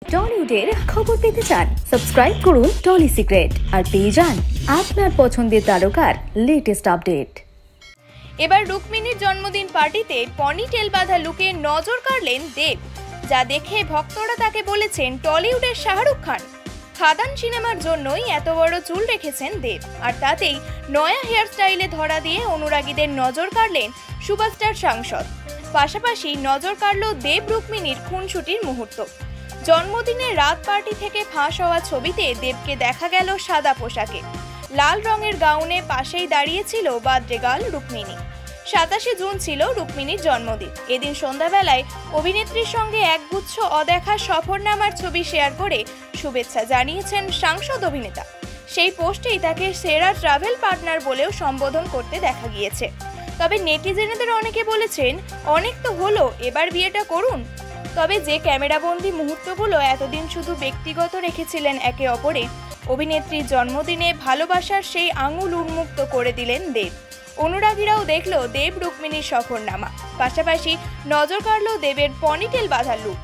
টলিউডের খবর পেতে চান সাবস্ক্রাইব করুন টলি সিক্রেট আর পেয়ে যান আপনার পছন্দের তারকার লেটেস্ট আপডেট। এবার রুক্মিণীর জন্মদিন পার্টিতে পনিটেল বাঁধা লুকে নজর কাড়লেন দেব, যা দেখে ভক্তরা তাকে বলেছেন টলিউডের শাহরুখ খান। খাদান সিনেমার জন্যই এত বড় চুল রেখেছেন দেব, আর তাতেই নয়া হেয়ার স্টাইলে ধরা দিয়ে অনুরাগীদের নজর কাড়লেন সুপারস্টার সাংসদ। পাশাপাশি নজর কাড়ল দেব রুক্মিণীর খুনসুটির মুহূর্ত। জন্মদিনের রাত পার্টি থেকে ফাঁস হওয়া ছবিতে দেবকে দেখা গেল সাদা পোশাকে, লাল রঙের গাউনে পাশেই দাঁড়িয়েছিল বাদ্রেগাল রুক্মিণী। 27 জুন ছিল রুক্মিণীর জন্মদিন। এদিন সন্ধ্যাবেলায় অভিনেত্রীর সঙ্গে একগুচ্ছ অদেখা সফরনামার ছবি শেয়ার করে শুভেচ্ছা জানিয়েছেন সাংসদ অভিনেতা। সেই পোস্টেই তাকে সেরা ট্রাভেল পার্টনার বলেও সম্বোধন করতে দেখা গিয়েছে। তবে নেটিজেনদের অনেকে বলেছেন, অনেক তো হলো, এবার বিয়েটা করুন। তবে যে ক্যামেরাবন্দি মুহূর্তগুলো এতদিন শুধু ব্যক্তিগত রেখেছিলেন একে অপরে, অভিনেত্রীর জন্মদিনে ভালোবাসার সেই আঙুল উন্মুক্ত করে দিলেন দেব। অনুরাগীরাও দেখল দেব রুক্মিণীর সফরনামা, পাশাপাশি নজর কাড়ল দেবের পনিটেল বাঁধা লুক।